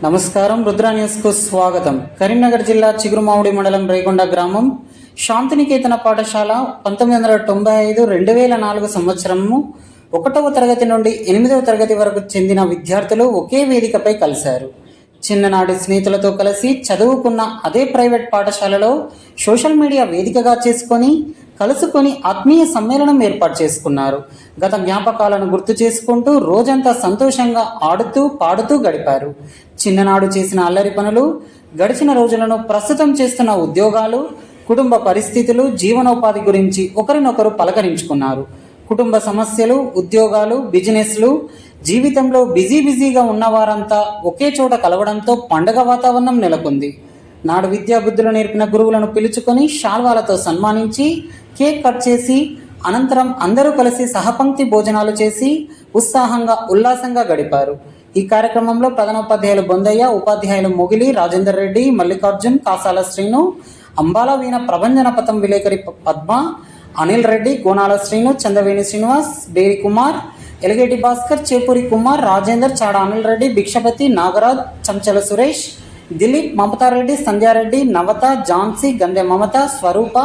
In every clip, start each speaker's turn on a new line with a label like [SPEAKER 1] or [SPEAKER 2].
[SPEAKER 1] నమస్కారం. రుద్ర న్యూస్కు స్వాగతం. కరీంనగర్ జిల్లా చిగురుమామిడి మండలం రేగొండ గ్రామం శాంతినికేతన పాఠశాల 1995-2004 సంవత్సరము 1వ తరగతి నుండి 8వ తరగతి వరకు చెందిన విద్యార్థులు ఒకే వేదికపై కలిశారు. చిన్ననాటి స్నేహితులతో కలిసి చదువుకున్న అదే ప్రైవేట్ పాఠశాలలో సోషల్ మీడియా వేదికగా కలుసుకొని ఆత్మీయ సమ్మేళనం ఏర్పాటు చేసుకున్నారు. గత జ్ఞాపకాలను గుర్తు చేసుకుంటూ రోజంతా సంతోషంగా ఆడుతూ పాడుతూ గడిపారు. చిన్ననాడు చేసిన అల్లరి పనులు, గడిచిన రోజులను, ప్రస్తుతం చేస్తున్న ఉద్యోగాలు, కుటుంబ పరిస్థితులు, జీవనోపాధి గురించి ఒకరినొకరు పలకరించుకున్నారు. కుటుంబ సమస్యలు, ఉద్యోగాలు, బిజినెస్లు, జీవితంలో బిజీగా ఉన్నవారంతా ఒకే చోట కలవడంతో పండగ వాతావరణం నెలకొంది. నాడు విద్యాబుద్ధులు నేర్పిన గురువులను పిలుచుకొని శాల్వాలతో సన్మానించి కేక్ కట్ చేసి అనంతరం అందరూ కలిసి సహపంక్తి భోజనాలు చేసి ఉల్లాసంగా గడిపారు. ఈ కార్యక్రమంలో ప్రధానోపాధ్యాయులు బొందయ్య, ఉపాధ్యాయులు మొగిలి, రాజేందర్ రెడ్డి, మల్లికార్జున్, కాసాల శ్రీను, అంబాల వీణ, ప్రభంజన పథం విలేకరి పద్మ, అనిల్ రెడ్డి, గోనాల శ్రీను, చందవేణి శ్రీనివాస్, బేరి కుమార్, ఎలగేటి భాస్కర్, చేపూరి కుమార్, రాజేందర్, చాడ అనిల్ రెడ్డి, భిక్షపతి, నాగరాజ్, చంచల సురేష్, దిలీప్, మమతారెడ్డి, సంధ్యారెడ్డి, నవత, ఝాన్సీ, గంధె మమత, స్వరూప,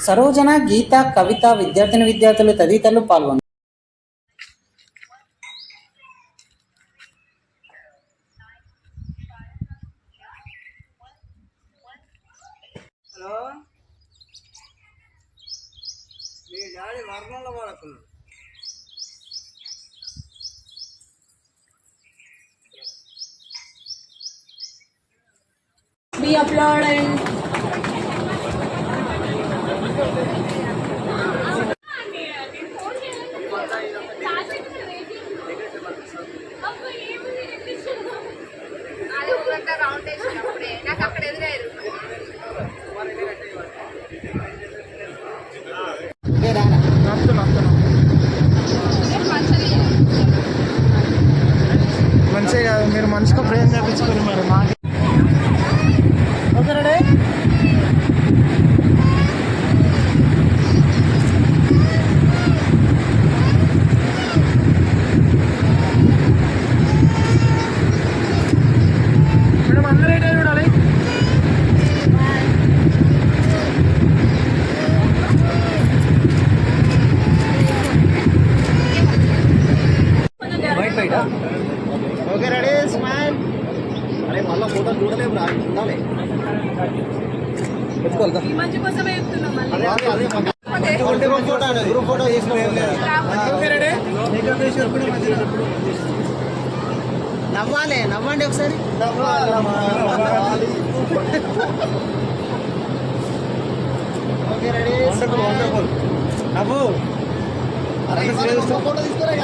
[SPEAKER 1] సరోజన, గీత, కవిత, విద్యార్థులు తదితరులు పాల్గొన్నారు.
[SPEAKER 2] We applaud and
[SPEAKER 3] మంచిగా మీరు మనసుకు ప్రేమ చేయించుకొని మరి మా మేడం అందరూ ఏంటో చూడాలి. Okay ready smile. అరే మళ్ళీ ఫోటో చూడలేము ఉండాలి. గ్రూప్ ఫోటో నవ్వండి ఒకసారి. ఓకే రెడీ నవ్వు. ఫోటో తీసుకురా ఇక్కడ.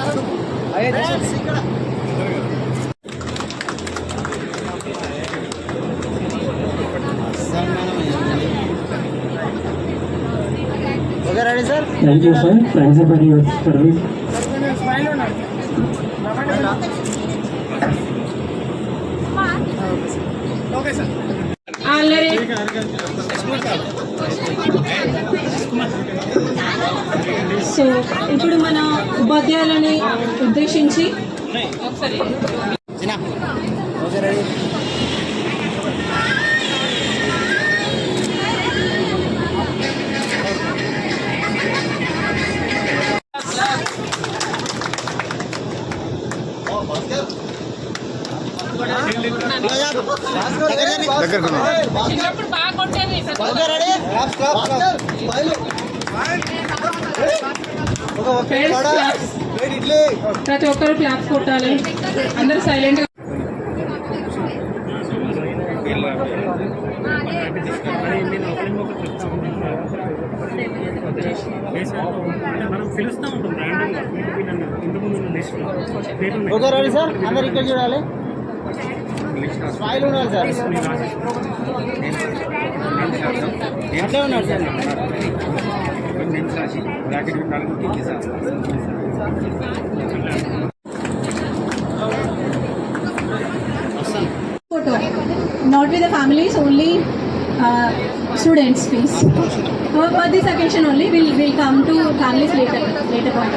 [SPEAKER 3] Okay, ready, sir?
[SPEAKER 4] Thank you, sir. Thanks for your service.
[SPEAKER 3] Okay, sir.
[SPEAKER 2] So ఇప్పుడు మన ఉపాధ్యాయులని ఉద్దేశించి ఒకసారి
[SPEAKER 3] Okay, ready?
[SPEAKER 2] ప్రతి ఒక్కరు క్లాప్స్ కొట్టాలి. అందరూ సైలెంట్ గా.
[SPEAKER 3] Okay ready sir. అందరు ఇక్కడ చూడాలి. స్మైల్ ఉండాలి సార్. అట్లే ఉన్నాడు sir.
[SPEAKER 2] Photo. Not with the families, only students, please. For this occasion only, we'll come to families later point.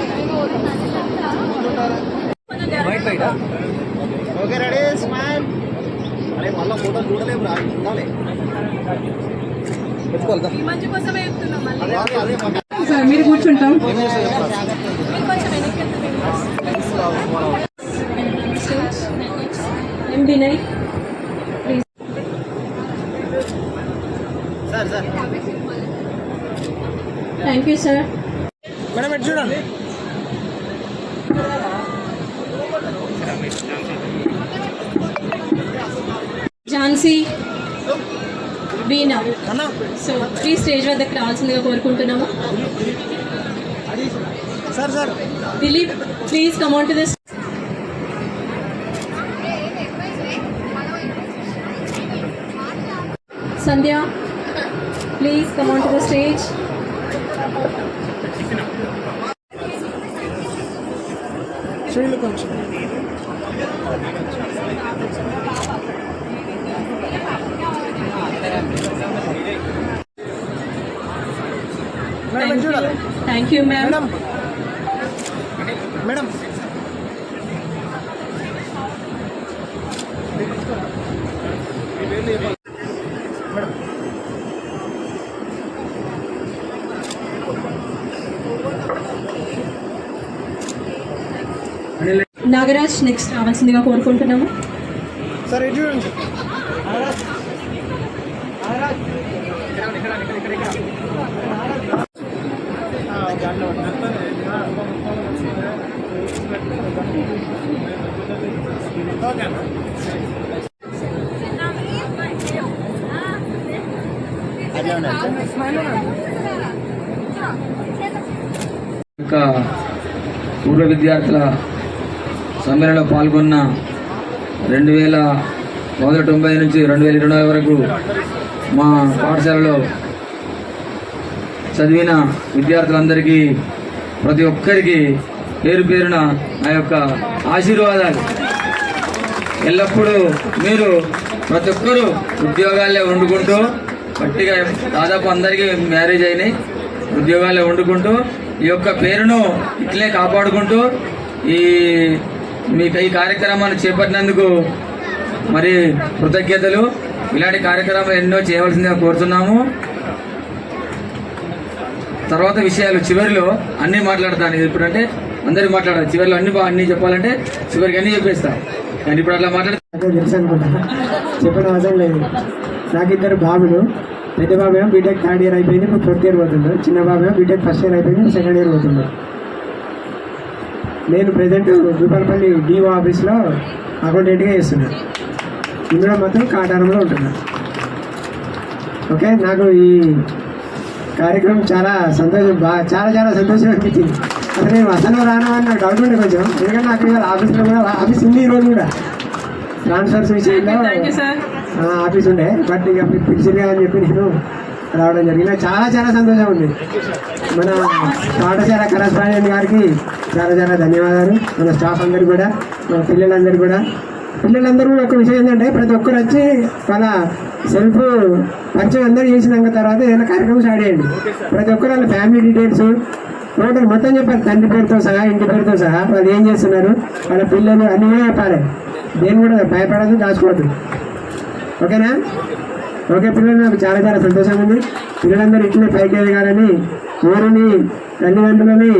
[SPEAKER 3] Okay, ready? Smile.
[SPEAKER 2] Sir మీరు కూర్చుంటాం. MD9 please. Thank you sir.
[SPEAKER 3] Madam ఎటు చూడండి.
[SPEAKER 2] ఝాన్సీ, వీణా, so please stage వద్దకు రావాల్సిందిగా కోరుకుంటున్నాము.
[SPEAKER 3] Sir
[SPEAKER 2] Dilip, please come on to this. Sandhya, please come on to the stage. Thank you ma'am.
[SPEAKER 3] Madam
[SPEAKER 2] Nagaraj next రావాల్సిందిగా కోరుకుంటున్నాము.
[SPEAKER 3] Sir ఎటు చూడండి.
[SPEAKER 5] ఇంకా పూర్వ విద్యార్థుల సమ్మేళనలో పాల్గొన్న 1990 నుంచి 2020 వరకు మా పాఠశాలలో చదివిన విద్యార్థులందరికీ ప్రతి ఒక్కరికి పేరు పేరున నా యొక్క ఆశీర్వాదాలు. ఎల్లప్పుడూ మీరు ప్రతి ఒక్కరూ ఉద్యోగాలే వండుకుంటూ గట్టిగా దాదాపు అందరికీ మ్యారేజ్ అయినాయి, ఉద్యోగాలే వండుకుంటూ ఈ యొక్క పేరును ఇట్లే కాపాడుకుంటూ మీకు ఈ కార్యక్రమాన్ని చేపట్టినందుకు మరి కృతజ్ఞతలు. ఇలాంటి కార్యక్రమాలు ఎన్నో చేయవలసిందిగా కోరుతున్నాము. తర్వాత విషయాలు చివరిలో అన్నీ మాట్లాడతాను. ఇప్పుడంటే అందరికి మాట్లాడాలి, చివరిలో అన్ని చెప్పాలంటే చివరికి అన్నీ చెప్పేస్తా. కానీ ఇప్పుడు అట్లా మాట్లాడితే
[SPEAKER 6] తెలుసు అనుకుంటా, చెప్పడం అవసరం లేదు. నాకు 2 బాబులు. పెద్ద బాబు ఏమో బీటెక్ 3rd ఇయర్ అయిపోయింది, ఇప్పుడు 4th ఇయర్ పోతుండు. చిన్న బాబు ఏమో బీటెక్ 1st ఇయర్ అయిపోయింది, 2nd ఇయర్ పోతుండు. నేను ప్రజెంట్ భూపాలపల్లి డిఓ ఆఫీస్లో అకౌంటెంట్గా చేస్తున్నా. ఇందులో మొత్తం కాటారంలో ఉంటున్నా. ఓకే, నాకు ఈ కార్యక్రమం చాలా సంతోషం, చాలా సంతోషం అనిపించింది. అసలు నేను అసలు రాను అని నాకు డౌట్ ఉండే కొంచెం, ఎందుకంటే నాకు ఇవాళ ఆఫీస్లో కూడా ఆఫీస్ ఉంది. ఈరోజు కూడా ట్రాన్స్ఫర్స్ విషయంలో ఆఫీస్ ఉండే, బట్ ఇక మీకు పిలిచింది అని చెప్పి నేను రావడం జరిగింది. నాకు చాలా సంతోషం ఉంది. మన పాఠశాల కరస్పాండెంట్ గారికి చాలా ధన్యవాదాలు. మన స్టాఫ్ అందరికీ కూడా, మన పిల్లలందరూ కూడా ఒక విషయం ఏంటంటే, ప్రతి ఒక్కరు వచ్చి వాళ్ళ సెల్ఫ్ పరిచయం అందరూ చేసినాక తర్వాత ఏదైనా కార్యక్రమం స్టార్ట్ చేయండి. ప్రతి ఒక్కరు వాళ్ళ ఫ్యామిలీ డీటెయిల్స్ టోటల్ మొత్తం చెప్పాలి, తండ్రి పేరుతో సహా, ఇంటి పేరుతో సహా, వాళ్ళు ఏం చేస్తున్నారు, వాళ్ళ పిల్లలు అన్నీ కూడా చెప్పాలి. దేని కూడా భయపడదు, దాచుకోవద్దు. ఓకేనా? ఓకే పిల్లలు, నాకు చాలా సంతోషంగా ఉంది. పిల్లలందరూ ఇట్లే పైకి ఎదగాలని, ఊరిని తల్లిదండ్రులని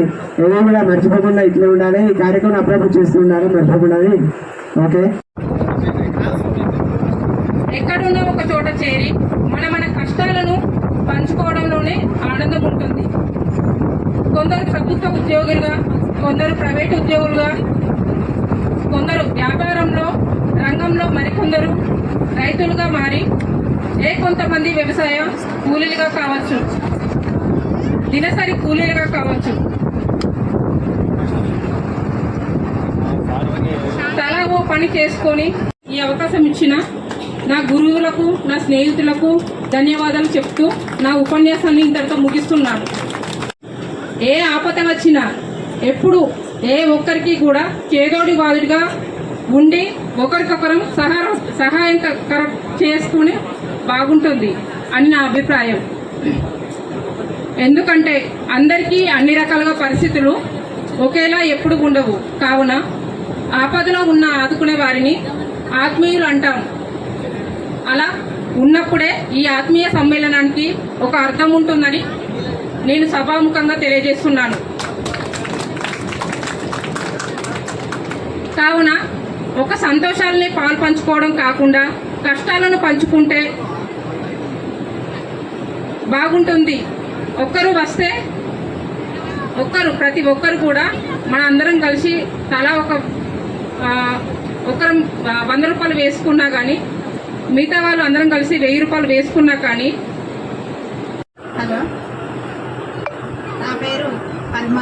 [SPEAKER 6] ఏదో కూడా మర్చిపోకుండా ఇట్లే ఉండాలి. ఈ కార్యక్రమం అప్పుడప్పుడు చేస్తూ ఉండాలి, మర్చిపోకుండా. ఓకే,
[SPEAKER 7] ఎక్కడున్నా ఒక చోట చేరి మన కష్టాలను పంచుకోవడంలోనే ఆనందం ఉంటుంది. కొందరు ప్రభుత్వ ఉద్యోగులుగా, కొందరు ప్రైవేట్ ఉద్యోగులుగా, కొందరు వ్యాపారంలో రంగంలో, మరికొందరు రైతులుగా మారి, కొంతమంది వ్యవసాయ కూలీలుగా కావచ్చు, దినసరి కూలీలుగా కావచ్చు, తలా ఓ పని చేసుకొని ఈ అవకాశం ఇచ్చిన నా గురువులకు, నా స్నేహితులకు ధన్యవాదాలు చెప్తూ నా ఉపన్యాసాన్ని ఇంతటితో ముగిస్తున్నాను. ఏ ఆపద వచ్చినా ఎప్పుడు ఏ ఒక్కరికి కూడా చేదోడి వాదుడిగా ఉండి ఒకరికొకరం సహాయం చేసుకుని బాగుంటుంది అని నా అభిప్రాయం. ఎందుకంటే అందరికీ అన్ని రకాలుగా పరిస్థితులు ఒకేలా ఎప్పుడు ఉండవు. కావున ఆపదలో ఉన్న ఆదుకునే వారిని ఆత్మీయులు అంటాం. అలా ఉన్నప్పుడే ఈ ఆత్మీయ సమ్మేళనానికి ఒక అర్థం ఉంటుందని నేను సభాముఖంగా తెలియజేస్తున్నాను. కావున ఒక సంతోషాలని పాలు పంచుకోవడం కాకుండా కష్టాలను పంచుకుంటే బాగుంటుంది. ఒక్కరు వస్తే ప్రతి ఒక్కరు కూడా మన అందరం కలిసి తలా ఒకరు 100 రూపాయలు వేసుకున్నా కానీ మిగతా వాళ్ళు అందరం కలిసి 1000 రూపాయలు వేసుకున్నా కానీ.
[SPEAKER 8] హలో, నా పేరు పద్మ.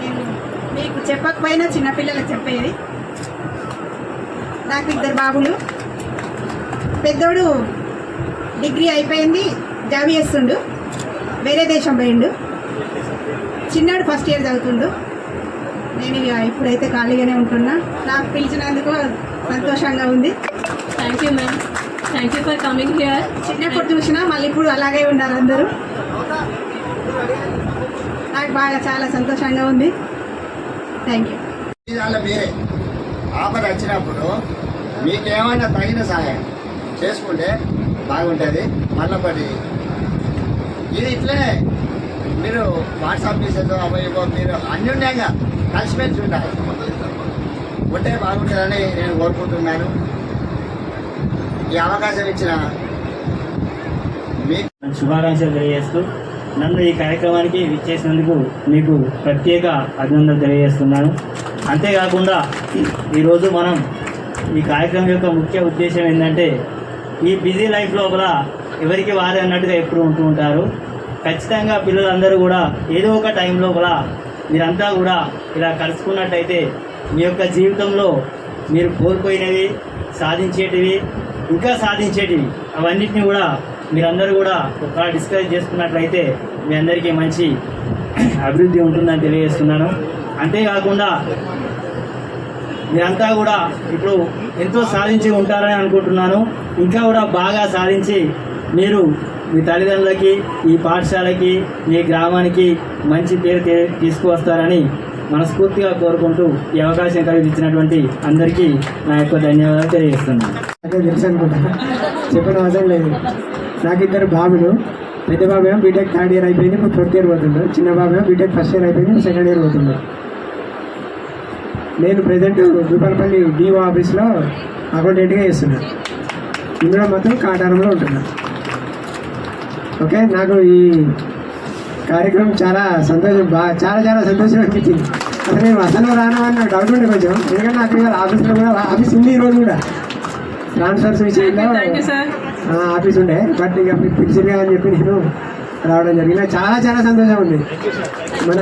[SPEAKER 8] నేను మీకు చెప్పకపోయినా చిన్నపిల్లలకు చెప్పేది. నాకు 2 బాబులు. పెద్దోడు డిగ్రీ అయిపోయింది, జాబ్ చేస్తుండు, వేరే దేశం పోయిండు. చిన్నాడు ఫస్ట్ ఇయర్ చదువుతుండు. నేను ఇప్పుడైతే ఖాళీగానే ఉంటున్నా. నాకు పిలిచినందుకు సంతోషంగా ఉంది.
[SPEAKER 2] Thank you, ma'am. Thank you for coming here.
[SPEAKER 8] చిన్నప్పుడు చూసినా మళ్ళీ ఇప్పుడు అలాగే ఉన్నారు అందరూ. నాకు బాగా చాలా సంతోషంగా ఉంది. Thank you.
[SPEAKER 3] దానిలో మీరే ఆపద వచ్చినప్పుడు మీకేమైనా తగిన సహాయం చేసుకుంటే బాగుంటుంది. మళ్ళీ ఇది ఇట్లనే మీరు వాట్సాప్ చేసేదో అవయవో మీరు అన్యోన్యంగా కలిసిమెలిసి ఉండాలి. ఉంటే బాగుంటుందని నేను కోరుకుంటున్నాను. ఈ అవకాశం ఇచ్చిన మీకు
[SPEAKER 9] శుభాకాంక్షలు తెలియజేస్తూ నన్ను ఈ కార్యక్రమానికి విచ్చేసినందుకు మీకు ప్రత్యేక అభినందనలు తెలియజేస్తున్నాను. అంతేకాకుండా ఈరోజు మనం ఈ కార్యక్రమం యొక్క ముఖ్య ఉద్దేశం ఏంటంటే, ఈ బిజీ లైఫ్ లోపల ఎవరికి వారే అన్నట్టుగా ఎప్పుడు ఉంటూ ఉంటారు. ఖచ్చితంగా పిల్లలందరూ కూడా ఏదో ఒక టైం లోపల మీరంతా కూడా ఇలా కలుసుకున్నట్టయితే మీ యొక్క జీవితంలో మీరు కోల్పోయినవి, సాధించేటివి, ఇంకా సాధించేటివి అవన్నిటిని కూడా మీరందరూ కూడా ఒక డిస్కస్ చేసుకున్నట్లయితే మీ అందరికీ మంచి అభివృద్ధి ఉంటుందని తెలియజేస్తున్నాను. అంతేకాకుండా మీరంతా కూడా ఇప్పుడు ఎంతో సాధించి ఉంటారని అనుకుంటున్నాను. ఇంకా కూడా బాగా సాధించి మీరు మీ తల్లిదండ్రులకి, ఈ పాఠశాలకి, మీ గ్రామానికి మంచి పేరు తీసుకువస్తారని మనస్ఫూర్తిగా కోరుకుంటూ ఈ అవకాశం కలిగించినటువంటి అందరికీ నా యొక్క ధన్యవాదాలు తెలియజేస్తున్నాను.
[SPEAKER 6] అదే తెలుసు అనుకుంటా, చెప్పడం అవసరం లేదు. నాకు 2 బాబులు. పెద్ద బాబు ఏమో బీటెక్ 3rd ఇయర్ అయిపోయింది, ఇప్పుడు 4th ఇయర్ పోతుండు. చిన్న బాబు ఏమో బీటెక్ 1st ఇయర్ అయిపోయింది, ఇప్పుడు 2nd ఇయర్ పోతుండు. నేను ప్రజెంట్ భూపాలపల్లి డిఓ ఆఫీస్లో అకౌంటెంట్గా చేస్తున్నా. ఇందులో మొత్తం కాటారంలో ఉంటున్నా. ఓకే, నాకు ఈ కార్యక్రమం చాలా సంతోషం, చాలా సంతోషం అనిపించింది. అసలు నేను అసలు రాను అని నాకు డౌట్ ఉండే కొంచెం. ఎందుకంటే నాకు ఇవాళ ఆఫీస్లో కూడా ఆఫీస్ ఉంది. ఈరోజు కూడా ట్రాన్స్ఫర్స్ విషయంలో ఆఫీస్ ఉండే, బట్ ఇక మీకు పిలిచింది అని చెప్పి నేను రావడం జరిగింది. నాకు చాలా సంతోషం ఉంది. మన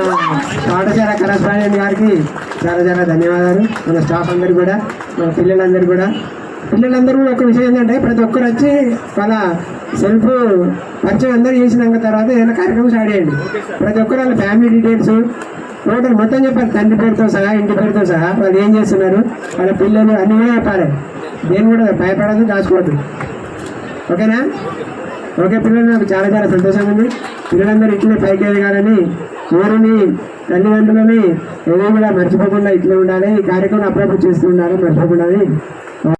[SPEAKER 6] పాఠశాల కరస్పాండెంట్ గారికి చాలా ధన్యవాదాలు. మన స్టాఫ్ అందరికీ కూడా, మన పిల్లలందరూ కూడా ఒక విషయం ఏంటంటే, ప్రతి ఒక్కరు వచ్చి వాళ్ళ సెల్ఫ్ పరిచయం అందరూ చేసినాక తర్వాత ఏదైనా కార్యక్రమం స్టార్ట్ చేయండి. ప్రతి ఒక్కరు వాళ్ళ ఫ్యామిలీ డీటెయిల్స్ టోటల్ మొత్తం చెప్పాలి. తండ్రి పేరుతో సహా, ఇంటి పేరుతో సహా, వాళ్ళు ఏం చేస్తున్నారు, వాళ్ళ పిల్లలు అన్నీ కూడా చెప్పాలి. దేని కూడా భయపడదు, దాచుకోవద్దు. ఓకేనా? ఓకే పిల్లలు, నాకు చాలా సంతోషంగా ఉంది. పిల్లలందరూ ఇట్లే పైకి ఎదగాలని, ఊరిని, తల్లిదండ్రులని ఏదో కూడా మర్చిపోకుండా ఇట్లే ఉండాలి. ఈ కార్యక్రమం అప్పుడప్పుడు చేస్తూ ఉండాలి, మర్చిపోకుండా